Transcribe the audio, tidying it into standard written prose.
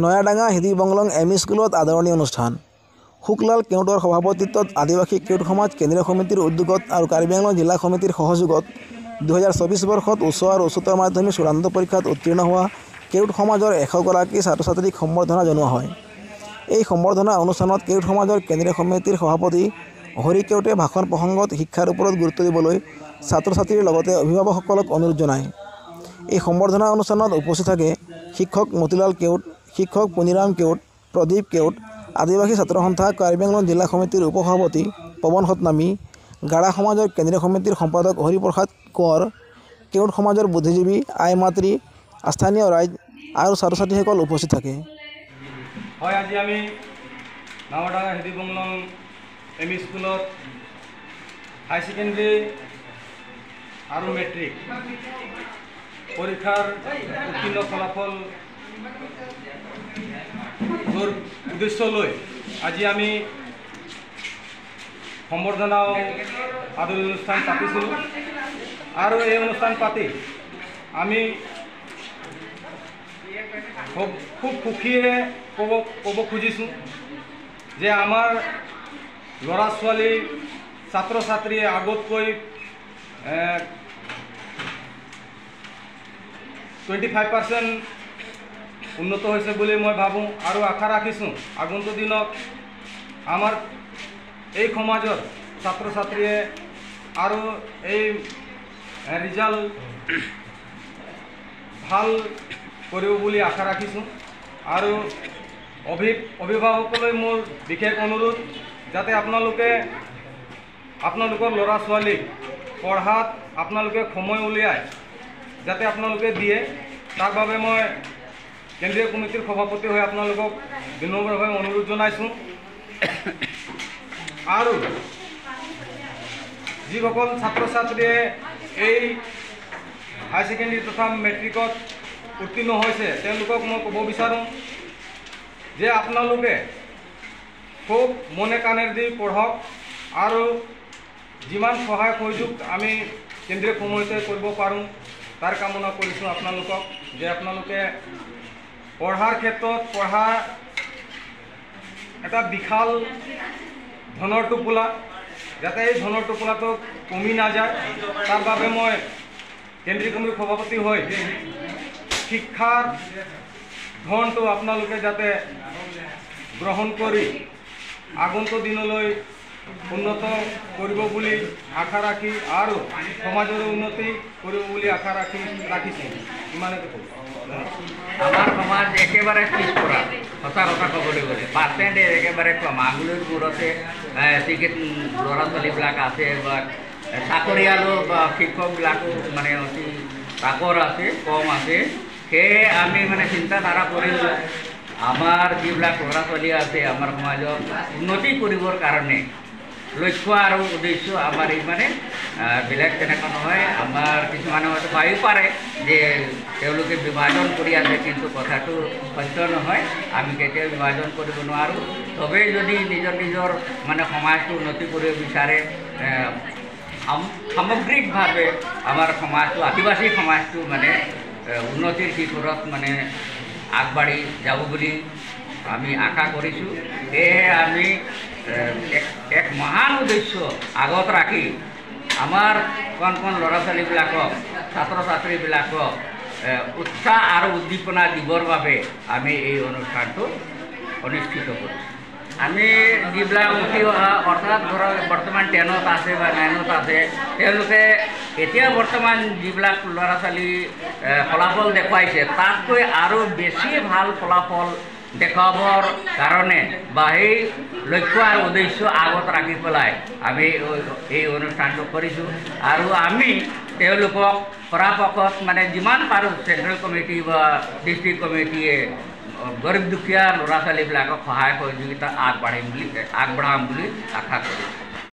নয়াডাঙ্গা হিদি বংলং M E. স্কুলত আদৰণি অনুষ্ঠান। শুকলাল কেওটৰ সভাপতিত্বত আদিবাসী কেওট সমাজ কেন্দ্ৰীয় সমিতিৰ উদ্যোগত আৰু কাৰ্বি আংলং জিলা সমিতিৰ সহযোগত 2024 বৰ্ষত উচ্চ আৰু উচ্চতৰ মাধ্যমিক চূড়ান্ত পৰীক্ষাত উত্তীৰ্ণ হোৱা কেওট সমাজৰ 100 গৰাকী ছাত্ৰ-ছাত্ৰীক সম্বৰ্ধনা জনোৱা হয়। এই সম্বৰ্ধনা অনুষ্ঠানত কেওট সমাজৰ কেন্দ্ৰীয় সমিতিৰ সভাপতি হৰি কেওটে ভাষণ প্ৰসংগত শিক্ষাৰ ওপৰত গুৰুত্ব দিবলৈ ছাত্ৰ-ছাত্ৰীৰ লগতে অভিভাৱকসকলক অনুৰোধ জনায়। এই সম্বৰ্ধনা অনুষ্ঠানত উপস্থিত থাকে শিক্ষক মতিলাল কেওট, শিক্ষক পুনিৰাম কেওট, প্ৰদীপ কেওট, আদিবাসী ছাত্ৰ সন্থা কাৰ্বি আংলং জিলা সমিতিৰ উপসভাপতি পৱন সতনামী, গাৰা সমাজৰ কেন্দ্ৰীয় সমিতিৰ সম্পাদক হৰিপ্ৰসাদ কোঁৱৰ, কেওট সমাজৰ বুদ্ধিজীৱী আই মাতৃ, স্থানীয় ৰাইজ আৰু ছাত্ৰ-ছাত্ৰীসকল উপস্থিত থাকে। হয়, আজি আমি নয়াডাঙ্গা হিদি বংলং এম.ই. স্কুলত হাই ছেকেণ্ডেৰী আৰু মেট্ৰিক পৰীক্ষাৰ উত্তীৰ্ণ ফলাফল উদ্দেশ্য লৈ আজি আমি সম্বৰ্ধনা আদৰণি অনুষ্ঠান পাতিছিলোঁ আৰু এই অনুষ্ঠান পাতি আমি খুব সুখীৰে ক'ব খুজিছোঁ যে আমাৰ ল'ৰা ছোৱালী ছাত্ৰ-ছাত্ৰীয়ে আগতকৈ 25% উন্নত হৈছে বুলি মই ভাবোঁ আৰু আশা ৰাখিছোঁ আগন্তুক দিনত আমাৰ এই সমাজৰ ছাত্ৰ-ছাত্ৰীয়ে আৰু এই ৰিজাল্ট ভাল কৰিব বুলি আশা ৰাখিছোঁ। আৰু অভিভাৱকলৈ মোৰ বিশেষ অনুৰোধ যাতে আপোনালোকৰ ল'ৰা ছোৱালীক পঢ়াত আপোনালোকে সময় উলিয়াই যাতে আপোনালোকে দিয়ে, তাৰ বাবে মই কেন্দ্ৰীয় কমিটিৰ সভাপতি হৈ আপোনালোকক বিনম্ৰভাৱে অনুৰোধ জনাইছোঁ। আৰু যিসকল ছাত্ৰ-ছাত্ৰীয়ে এই হাই ছেকেণ্ডেৰী তথা মেট্ৰিকত উত্তীৰ্ণ হৈছে তেওঁলোকক মই ক'ব বিচাৰোঁ যে আপোনালোকে খুব মনে কাণেৰে দি পঢ়ক আৰু যিমান সহায় সহযোগ আমি কেন্দ্ৰীয় কমিটিয়ে কৰিব পাৰোঁ তাৰ কামনা কৰিছোঁ আপোনালোকক, যে আপোনালোকে পঢ়াৰ ক্ষেত্ৰত এটা বিশাল ধনৰ টোপোলা, যাতে এই ধনৰ টোপোলাটো কমি নাযায় তাৰ বাবে মই কেন্দ্ৰীয় কমিটিৰ সভাপতি হৈ শিক্ষাৰ ধনটো আপোনালোকে যাতে গ্ৰহণ কৰি আগন্তুক দিনলৈ উন্নত কৰিব বুলি আশা ৰাখি আৰু সমাজৰ উন্নতি কৰিব বুলি আশা ৰাখিছোঁ। ইমানতে ক'ব। আমাৰ সমাজ একেবাৰে পিছপৰা, সঁচা কথা ক'বলৈ গ'লে পাৰ্চেণ্টেজ একেবাৰে কম। আঙুলিৰ মূৰতে ল'ৰা ছোৱালীবিলাক আছে বা চাকৰিয়ালো বা শিক্ষকবিলাকো মানে অতি তাকৰ আছে, কম আছে। সেয়ে আমি মানে চিন্তাধাৰা কৰিলোঁ আমাৰ যিবিলাক ল'ৰা ছোৱালী আছে আমাৰ সমাজত উন্নতি কৰিবৰ কাৰণে লক্ষ্য আৰু উদ্দেশ্য আমাৰ ইমানে বেলেগ তেনেকুৱা নহয়। আমাৰ কিছুমানে হয়তো ভাবিব পাৰে যে তেওঁলোকে বিভাজন কৰি আছে, কিন্তু কথাটো সত্য নহয়। আমি কেতিয়াও বিভাজন কৰিব নোৱাৰোঁ। চবেই যদি নিজৰ মানে সমাজটো উন্নতি কৰিব বিচাৰে, সামগ্ৰিকভাৱে আমাৰ সমাজটো আদিবাসী সমাজটো মানে উন্নতিৰ শিখৰত মানে আগবাঢ়ি যাব বুলি আমি আশা কৰিছোঁ। সেয়েহে আমি এক মহান উদ্দেশ্য আগত ৰাখি আমাৰ কণ ল'ৰা ছোৱালীবিলাকক, ছাত্ৰ-ছাত্ৰীবিলাকক উৎসাহ আৰু উদ্দীপনা দিবৰ বাবে আমি এই অনুষ্ঠানটো অনুষ্ঠিত কৰিছোঁ। আমি যিবিলাক উঠি অহা অৰ্থাৎ ধৰক বৰ্তমান 10ত আছে বা 9ত আছে, তেওঁলোকে এতিয়া বৰ্তমান যিবিলাক ল'ৰা ছোৱালী ফলাফল দেখুৱাইছে তাতকৈ আৰু বেছি ভাল ফলাফল দেখুৱাবৰ কাৰণে বা সেই লক্ষ্য আৰু উদ্দেশ্য আগত ৰাখি পেলাই আমি এই অনুষ্ঠানটো কৰিছোঁ। আৰু আমি তেওঁলোকক পৰাপক্ষত মানে যিমান পাৰোঁ চেণ্ট্ৰেল কমিটি বা ডিষ্ট্ৰিক্ট কমিটিয়ে গৰীব দুখীয়া ল'ৰা ছোৱালীবিলাকক সহায় সহযোগিতা আগবঢ়াম বুলি আশা কৰোঁ।